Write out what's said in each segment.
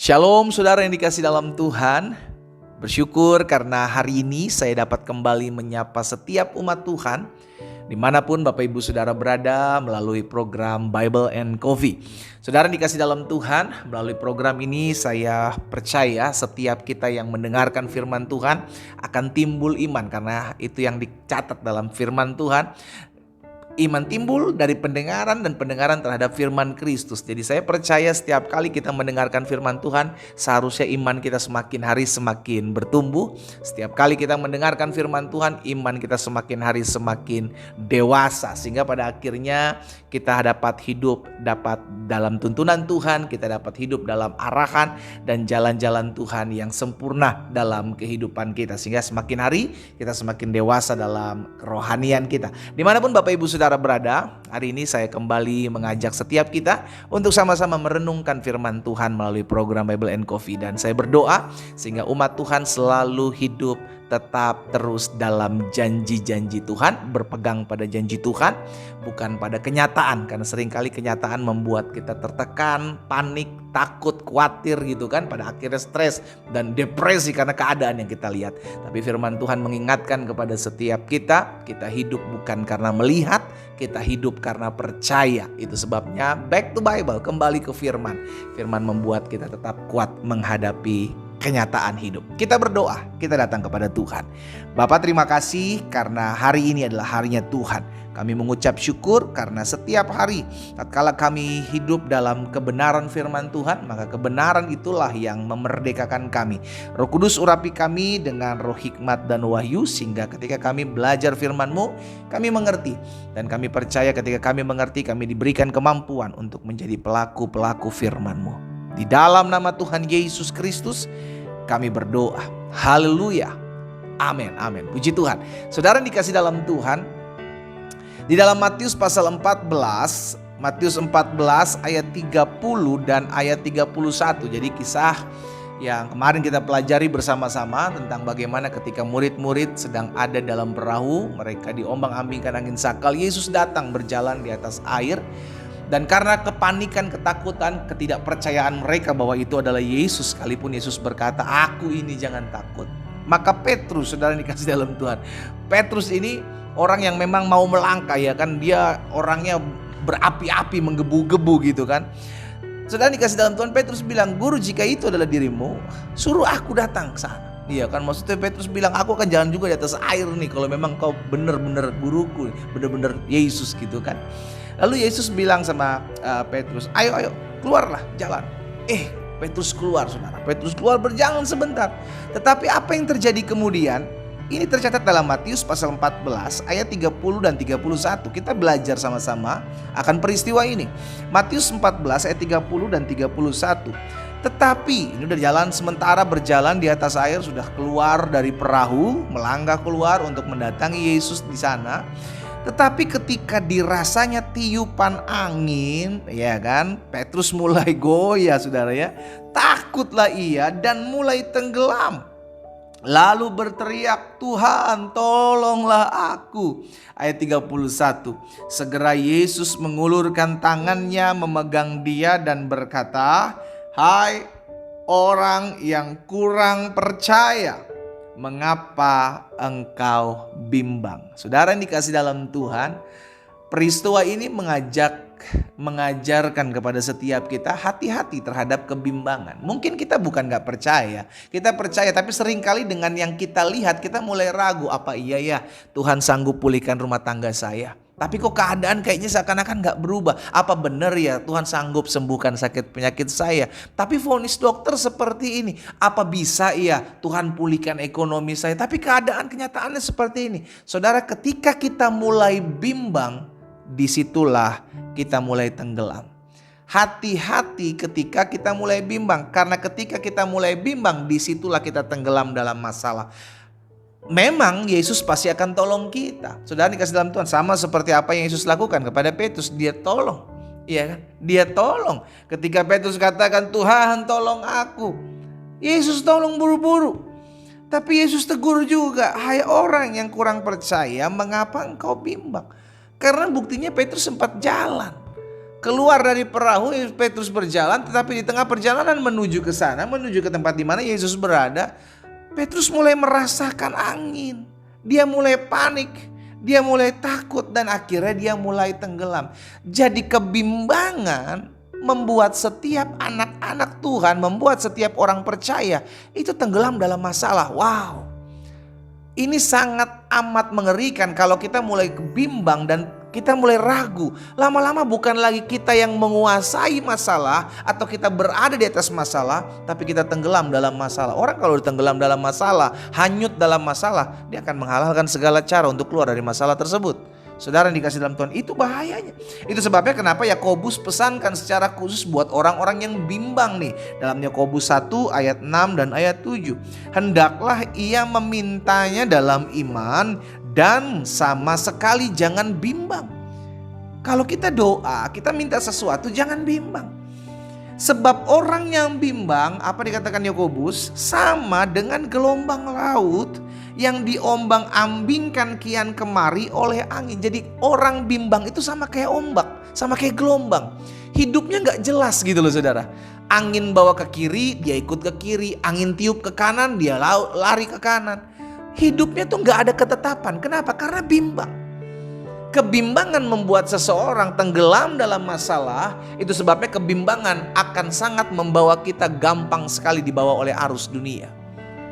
Shalom saudara yang dikasih dalam Tuhan. Bersyukur karena hari ini saya dapat kembali menyapa setiap umat Tuhan dimanapun Bapak Ibu Saudara berada melalui program Bible and Coffee. Saudara yang dikasih dalam Tuhan, melalui program ini saya percaya setiap kita yang mendengarkan firman Tuhan akan timbul iman, karena itu yang dicatat dalam firman Tuhan. Iman timbul dari pendengaran dan pendengaran terhadap firman Kristus. Jadi saya percaya setiap kali kita mendengarkan firman Tuhan, seharusnya iman kita semakin hari semakin bertumbuh. Setiap kali kita mendengarkan firman Tuhan, iman kita semakin hari semakin dewasa. Sehingga pada akhirnya kita dapat hidup dalam tuntunan Tuhan, kita dapat hidup dalam arahan dan jalan-jalan Tuhan yang sempurna dalam kehidupan kita. Sehingga semakin hari kita semakin dewasa dalam kerohanian kita. Dimanapun Bapak Ibu Saudara berada, hari ini saya kembali mengajak setiap kita untuk sama-sama merenungkan firman Tuhan melalui program Bible and Coffee. Dan saya berdoa sehingga umat Tuhan selalu hidup tetap terus dalam janji-janji Tuhan, berpegang pada janji Tuhan, bukan pada kenyataan. Karena seringkali kenyataan membuat kita tertekan, panik, takut, khawatir gitu kan. Pada akhirnya stres dan depresi karena keadaan yang kita lihat. Tapi firman Tuhan mengingatkan kepada setiap kita hidup bukan karena melihat, kita hidup karena percaya. Itu sebabnya back to Bible, kembali ke firman. Firman membuat kita tetap kuat menghadapi kenyataan hidup. Kita berdoa, kita datang kepada Tuhan. Bapa, terima kasih karena hari ini adalah harinya Tuhan. Kami mengucap syukur karena setiap hari tatkala kami hidup dalam kebenaran firman Tuhan, maka kebenaran itulah yang memerdekakan kami. Roh Kudus urapi kami dengan roh hikmat dan wahyu, sehingga ketika kami belajar firman-Mu, kami mengerti. Dan kami percaya ketika kami mengerti, kami diberikan kemampuan untuk menjadi pelaku-pelaku firman-Mu. Di dalam nama Tuhan Yesus Kristus kami berdoa. Haleluya. Amin, amin. Puji Tuhan. Saudara yang dikasih dalam Tuhan, di dalam Matius pasal 14, Matius 14 ayat 30 dan ayat 31. Jadi kisah yang kemarin kita pelajari bersama-sama tentang bagaimana ketika murid-murid sedang ada dalam perahu, mereka diombang-ambingkan angin sakal, Yesus datang berjalan di atas air. Dan karena kepanikan, ketakutan, ketidakpercayaan mereka bahwa itu adalah Yesus, sekalipun Yesus berkata, "Aku ini, jangan takut." Maka Petrus, saudara yang dikasih dalam Tuhan, Petrus ini orang yang memang mau melangkah, ya kan, dia orangnya berapi-api, menggebu-gebu gitu kan. Saudara yang dikasih dalam Tuhan, Petrus bilang, "Guru, jika itu adalah dirimu, suruh aku datang ke sana." Iya kan, maksudnya Petrus bilang, "Aku akan jalan juga di atas air nih kalau memang kau benar-benar guruku, benar-benar Yesus," gitu kan. Lalu Yesus bilang sama Petrus, ayo keluarlah jalan. Petrus keluar, saudara. Petrus keluar berjalan sebentar. Tetapi apa yang terjadi kemudian? Ini tercatat dalam Matius pasal 14 ayat 30 dan 31. Kita belajar sama-sama akan peristiwa ini. Matius 14 ayat 30 dan 31. Tetapi ini udah jalan, sementara berjalan di atas air, sudah keluar dari perahu, melangkah keluar untuk mendatangi Yesus di sana. Tetapi ketika dirasanya tiupan angin, ya kan, Petrus mulai goyah, saudara ya. Takutlah ia dan mulai tenggelam. Lalu berteriak, "Tuhan, tolonglah aku." Ayat 31. Segera Yesus mengulurkan tangannya memegang dia dan berkata, "Hai orang yang kurang percaya, mengapa engkau bimbang?" Saudara yang dikasih dalam Tuhan, peristiwa ini mengajarkan kepada setiap kita hati-hati terhadap kebimbangan. Mungkin kita bukan gak percaya, kita percaya, tapi seringkali dengan yang kita lihat kita mulai ragu, apa iya ya Tuhan sanggup pulihkan rumah tangga saya? Tapi kok keadaan kayaknya seakan-akan gak berubah. Apa benar ya Tuhan sanggup sembuhkan sakit penyakit saya? Tapi vonis dokter seperti ini. Apa bisa ya Tuhan pulihkan ekonomi saya? Tapi keadaan kenyataannya seperti ini. Saudara, ketika kita mulai bimbang, disitulah kita mulai tenggelam. Hati-hati ketika kita mulai bimbang. Karena ketika kita mulai bimbang, disitulah kita tenggelam dalam masalah. Memang Yesus pasti akan tolong kita. Saudara dikasih dalam Tuhan, sama seperti apa yang Yesus lakukan kepada Petrus, dia tolong. Iya kan? Dia tolong. Ketika Petrus katakan, "Tuhan, tolong aku," Yesus tolong buru-buru. Tapi Yesus tegur juga, "Hai orang yang kurang percaya, mengapa engkau bimbang?" Karena buktinya Petrus sempat jalan. Keluar dari perahu, Petrus berjalan, tetapi di tengah perjalanan menuju ke sana, menuju ke tempat di mana Yesus berada, Petrus mulai merasakan angin. Dia mulai panik, dia mulai takut, dan akhirnya dia mulai tenggelam. Jadi kebimbangan membuat setiap anak-anak Tuhan, membuat setiap orang percaya itu tenggelam dalam masalah. Wow, ini sangat amat mengerikan kalau kita mulai bimbang dan kita mulai ragu. Lama-lama bukan lagi kita yang menguasai masalah atau kita berada di atas masalah, tapi kita tenggelam dalam masalah. Orang kalau tenggelam dalam masalah, hanyut dalam masalah, dia akan menghalalkan segala cara untuk keluar dari masalah tersebut. Saudara yang dikasih dalam Tuhan, itu bahayanya. Itu sebabnya kenapa Yakobus pesankan secara khusus buat orang-orang yang bimbang nih. Dalam Yakobus 1 ayat 6 dan ayat 7. Hendaklah ia memintanya dalam iman dan sama sekali jangan bimbang. Kalau kita doa, kita minta sesuatu, jangan bimbang. Sebab orang yang bimbang, apa dikatakan Yakobus, sama dengan gelombang laut yang diombang-ambingkan kian kemari oleh angin. Jadi orang bimbang itu sama kayak ombak, sama kayak gelombang. Hidupnya gak jelas gitu loh saudara. Angin bawa ke kiri, dia ikut ke kiri. Angin tiup ke kanan, dia lari ke kanan. Hidupnya tuh gak ada ketetapan. Kenapa? Karena bimbang. Kebimbangan membuat seseorang tenggelam dalam masalah. Itu sebabnya kebimbangan akan sangat membawa kita gampang sekali dibawa oleh arus dunia.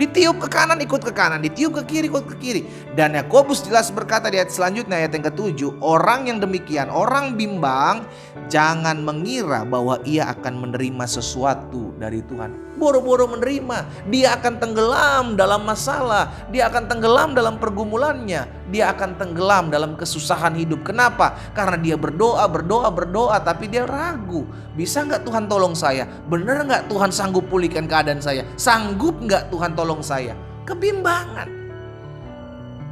Ditiup ke kanan ikut ke kanan, ditiup ke kiri ikut ke kiri. Dan Yakobus jelas berkata di ayat selanjutnya, ayat yang ke-7, orang yang demikian, orang bimbang, jangan mengira bahwa ia akan menerima sesuatu dari Tuhan. Boro-boro menerima, dia akan tenggelam dalam masalah, dia akan tenggelam dalam pergumulannya, dia akan tenggelam dalam kesusahan hidup. Kenapa? Karena dia berdoa, tapi dia ragu. Bisa nggak Tuhan tolong saya? Bener nggak Tuhan sanggup pulihkan keadaan saya? Sanggup nggak Tuhan tolong saya? Kebimbangan.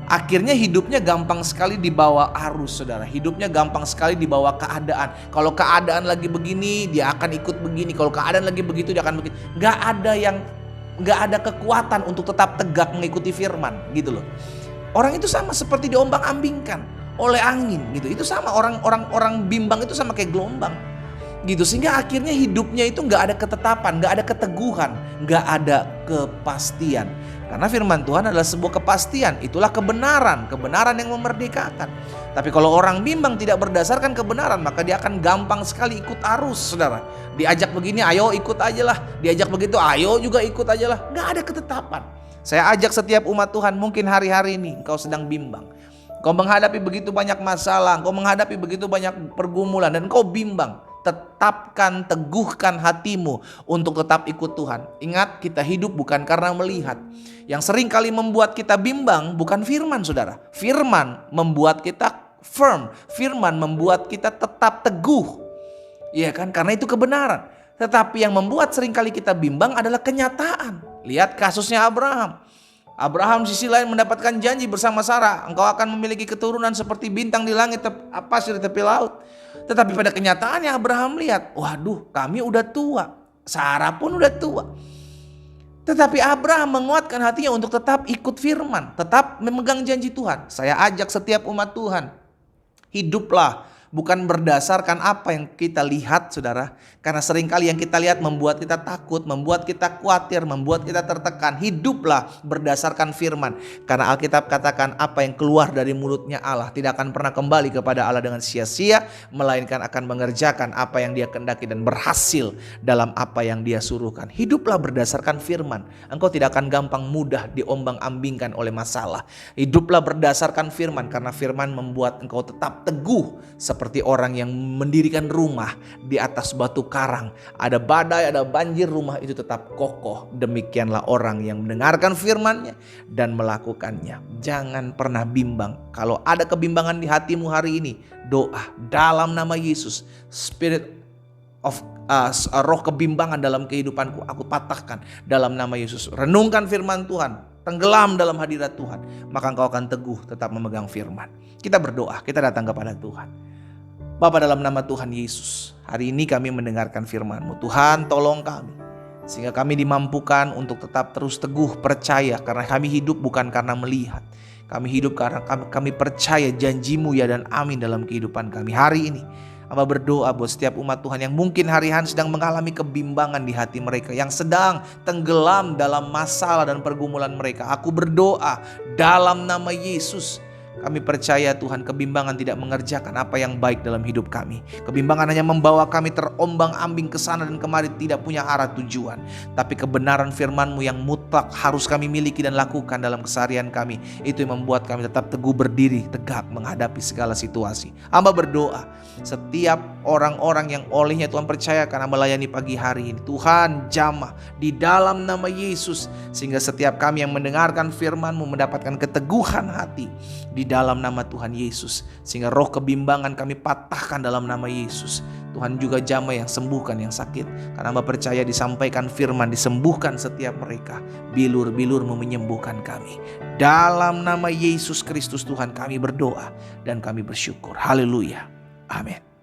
Akhirnya hidupnya gampang sekali dibawa arus saudara. Hidupnya gampang sekali dibawa keadaan. Kalau keadaan lagi begini, dia akan ikut begini. Kalau keadaan lagi begitu, dia akan begitu. Gak ada kekuatan untuk tetap tegak mengikuti firman gitu loh. Orang itu sama seperti diombang-ambingkan oleh angin gitu. Itu sama orang bimbang itu sama kayak gelombang gitu. Sehingga akhirnya hidupnya itu gak ada ketetapan, gak ada keteguhan, gak ada kepastian. Karena firman Tuhan adalah sebuah kepastian. Itulah kebenaran yang memerdekakan. Tapi kalau orang bimbang tidak berdasarkan kebenaran, maka dia akan gampang sekali ikut arus saudara. Diajak begini, ayo ikut aja lah. Diajak begitu, ayo juga ikut aja lah. Gak ada ketetapan. Saya ajak setiap umat Tuhan, mungkin hari-hari ini engkau sedang bimbang. Engkau menghadapi begitu banyak masalah, engkau menghadapi begitu banyak pergumulan, dan engkau bimbang. Tetapkan, teguhkan hatimu untuk tetap ikut Tuhan. Ingat, kita hidup bukan karena melihat. Yang sering kali membuat kita bimbang bukan firman saudara. Firman membuat kita firm. Firman membuat kita tetap teguh. Iya kan? Karena itu kebenaran. Tetapi yang membuat sering kali kita bimbang adalah kenyataan. Lihat kasusnya Abraham. Abraham sisi lain mendapatkan janji bersama Sarah. Engkau akan memiliki keturunan seperti bintang di langit, pasir di tepi laut. Tetapi pada kenyataannya Abraham lihat, waduh kami udah tua. Sarah pun udah tua. Tetapi Abraham menguatkan hatinya untuk tetap ikut firman, tetap memegang janji Tuhan. Saya ajak setiap umat Tuhan, hiduplah bukan berdasarkan apa yang kita lihat saudara. Karena seringkali yang kita lihat membuat kita takut, membuat kita khawatir, membuat kita tertekan. Hiduplah berdasarkan firman. Karena Alkitab katakan apa yang keluar dari mulutnya Allah tidak akan pernah kembali kepada Allah dengan sia-sia, melainkan akan mengerjakan apa yang dia kehendaki dan berhasil dalam apa yang dia suruhkan. Hiduplah berdasarkan firman. Engkau tidak akan gampang mudah diombang-ambingkan oleh masalah. Hiduplah berdasarkan firman, karena firman membuat engkau tetap teguh seperti orang yang mendirikan rumah di atas batu karang. Ada badai, ada banjir, rumah itu tetap kokoh. Demikianlah orang yang mendengarkan firman-Nya dan melakukannya. Jangan pernah bimbang. Kalau ada kebimbangan di hatimu hari ini, doa dalam nama Yesus. Spirit of roh kebimbangan dalam kehidupanku, aku patahkan dalam nama Yesus. Renungkan firman Tuhan, tenggelam dalam hadirat Tuhan, maka engkau akan teguh tetap memegang firman. Kita berdoa, kita datang kepada Tuhan. Bapa, dalam nama Tuhan Yesus, hari ini kami mendengarkan firman-Mu. Tuhan, tolong kami sehingga kami dimampukan untuk tetap terus teguh percaya, karena kami hidup bukan karena melihat. Kami hidup karena kami percaya janji-Mu ya dan amin dalam kehidupan kami. Hari ini Hamba berdoa buat setiap umat Tuhan yang mungkin hari-hari sedang mengalami kebimbangan di hati mereka, yang sedang tenggelam dalam masalah dan pergumulan mereka. Aku berdoa dalam nama Yesus, kami percaya Tuhan, kebimbangan tidak mengerjakan apa yang baik dalam hidup kami. Kebimbangan hanya membawa kami terombang-ambing ke sana dan kemari, tidak punya arah tujuan. Tapi kebenaran firman-Mu yang mutlak harus kami miliki dan lakukan dalam keseharian kami. Itu yang membuat kami tetap teguh berdiri, tegak menghadapi segala situasi. Hamba berdoa, setiap orang-orang yang olehnya Tuhan percayakan melayani pagi hari ini, Tuhan jamah di dalam nama Yesus, sehingga setiap kami yang mendengarkan firman-Mu mendapatkan keteguhan hati di dalam nama Tuhan Yesus, sehingga roh kebimbangan kami patahkan dalam nama Yesus. Tuhan juga jamah yang sembuhkan yang sakit, karena hamba percaya disampaikan firman, disembuhkan setiap mereka. Bilur-bilur-Mu menyembuhkan kami. Dalam nama Yesus Kristus Tuhan kami berdoa dan kami bersyukur. Haleluya. Amin.